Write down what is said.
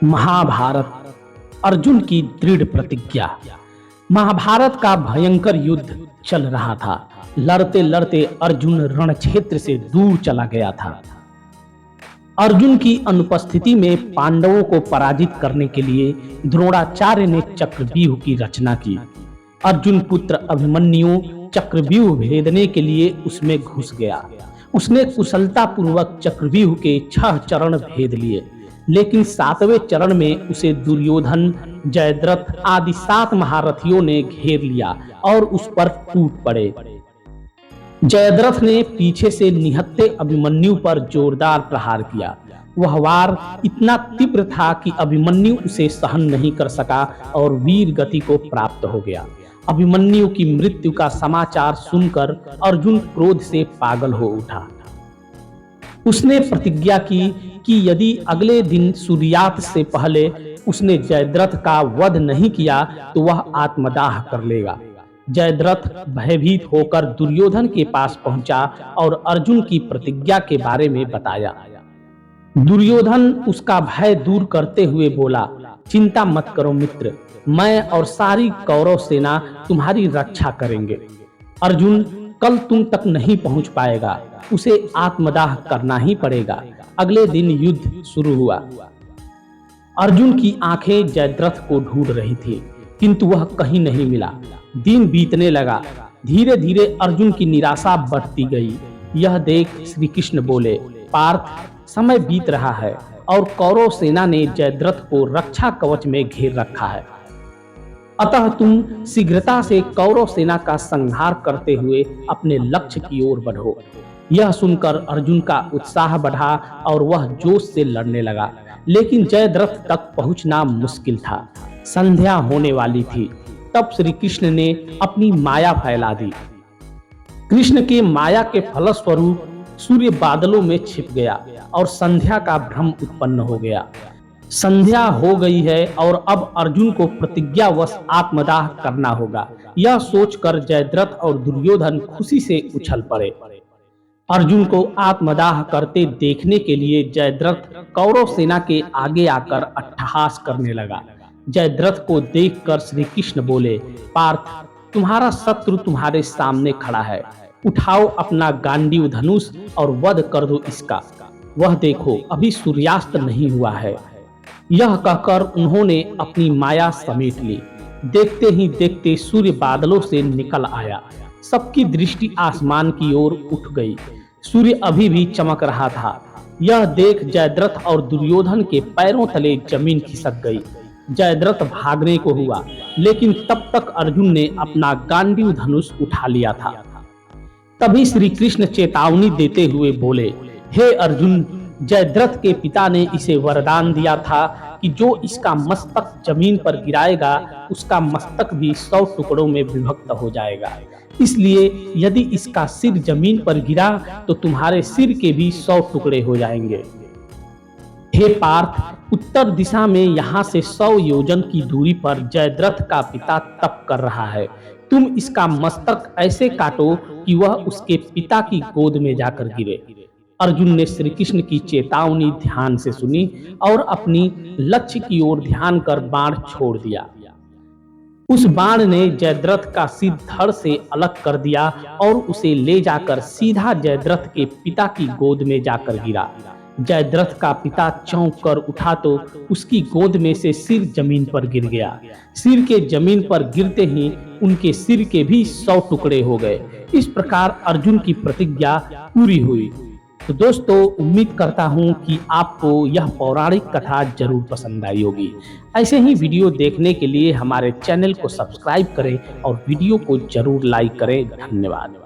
महाभारत। अर्जुन की दृढ़ प्रतिज्ञा। महाभारत का भयंकर युद्ध चल रहा था। लड़ते लड़ते अर्जुन रण क्षेत्र से दूर चला गया था। अर्जुन की अनुपस्थिति में पांडवों को पराजित करने के लिए द्रोणाचार्य ने चक्रव्यूह की रचना की। अर्जुन पुत्र अभिमन्यु चक्रव्यूह भेदने के लिए उसमें घुस गया। उसने कुशलता पूर्वक चक्रव्यूह के 6 चरण भेद लिए, लेकिन 7वें चरण में उसे दुर्योधन, जयद्रथ आदि 7 महारथियों ने घेर लिया और उस पर टूट पड़े। जयद्रथ ने पीछे से निहत्थे अभिमन्यु पर जोरदार प्रहार किया। वह वार इतना तीव्र था कि अभिमन्यु उसे सहन नहीं कर सका और वीर गति को प्राप्त हो गया। अभिमन्यु की मृत्यु का समाचार सुनकर अर्जुन क्रोध से पागल हो उठा। उसने प्रतिज्ञा की कि यदि अगले दिन सूर्यास्त से पहले उसने जयद्रथ का वध नहीं किया तो वह आत्मदाह कर लेगा। जयद्रथ भयभीत होकर दुर्योधन के पास पहुंचा और अर्जुन की प्रतिज्ञा के बारे में बताया। दुर्योधन उसका भय दूर करते हुए बोला, चिंता मत करो मित्र, मैं और सारी कौरव सेना तुम्हारी रक्षा करेंगे। अर्जुन कल तुम तक नहीं पहुंच पाएगा, उसे आत्मदाह करना ही पड़ेगा। अगले दिन युद्ध शुरू हुआ। अर्जुन की आंखें जयद्रथ को ढूंढ रही थी, किंतु वह कहीं नहीं मिला। दिन बीतने लगा। धीरे धीरे अर्जुन की निराशा बढ़ती गई। यह देख श्री कृष्ण बोले, पार्थ, समय बीत रहा है और कौरव सेना ने जयद्रथ को रक्षा कवच में घेर रखा है। अतः तुम शीघ्रता से कौरव सेना का संहार करते हुए अपने लक्ष्य की ओर बढ़ो। यह सुनकर अर्जुन का उत्साह बढ़ा और वह जोश से लड़ने लगा, लेकिन जयद्रथ तक पहुंचना मुश्किल था। संध्या होने वाली थी। तब श्री कृष्ण ने अपनी माया फैला दी। कृष्ण के माया के फलस्वरूप सूर्य बादलों में छिप गया और संध्या का भ्रम उत्पन्न हो गया। संध्या हो गई है और अब अर्जुन को प्रतिज्ञावश आत्मदाह करना होगा। यह सोचकर जयद्रथ और दुर्योधन खुशी से उछल पड़े। अर्जुन को आत्मदाह करते देखने के लिए जयद्रथ कौरव सेना के आगे आकर अट्टहास करने लगा। जयद्रथ को देखकर श्री कृष्ण बोले, पार्थ, तुम्हारा शत्रु तुम्हारे सामने खड़ा है। उठाओ अपना गांडीव धनुष और वध कर दो इसका। वह देखो, अभी सूर्यास्त नहीं हुआ है। यह कहकर उन्होंने अपनी माया समेट ली। देखते ही देखते सूर्य बादलों से निकल आया। सबकी दृष्टि आसमान की ओर उठ गई। सूर्य अभी भी चमक रहा था। यह देख जयद्रथ और दुर्योधन के पैरों तले जमीन खिसक गई। जयद्रथ भागने को हुआ, लेकिन तब तक अर्जुन ने अपना गांडीव धनुष उठा लिया था। तभी श्री कृष्ण चेतावनी देते हुए बोले, हे अर्जुन, जयद्रथ के पिता ने इसे वरदान दिया था कि जो इसका मस्तक जमीन पर गिराएगा उसका मस्तक भी 100 टुकड़ों में विभक्त हो जाएगा। इसलिए यदि इसका सिर जमीन पर गिरा तो तुम्हारे सिर के भी 100 टुकड़े हो जाएंगे। हे पार्थ, उत्तर दिशा में यहाँ से 100 योजन की दूरी पर जयद्रथ का पिता तप कर रहा है। तुम इसका मस्तक ऐसे काटो कि वह उसके पिता की गोद में जाकर गिरे। अर्जुन ने श्री कृष्ण की चेतावनी ध्यान से सुनी और अपनी लक्ष्य की ओर ध्यान कर बाण छोड़ दिया। उस बाण ने जयद्रथ का सिर धड़ से अलग कर दिया और उसे ले जाकर सीधा जयद्रथ के पिता की गोद में जाकर गिरा। जयद्रथ का पिता चौंक कर उठा तो उसकी गोद में से सिर जमीन पर गिर गया। सिर के जमीन पर गिरते ही उनके सिर के भी 100 टुकड़े हो गए। इस प्रकार अर्जुन की प्रतिज्ञा पूरी हुई। तो दोस्तों, उम्मीद करता हूं कि आपको यह पौराणिक कथा जरूर पसंद आई होगी। ऐसे ही वीडियो देखने के लिए हमारे चैनल को सब्सक्राइब करें और वीडियो को जरूर लाइक करें। धन्यवाद।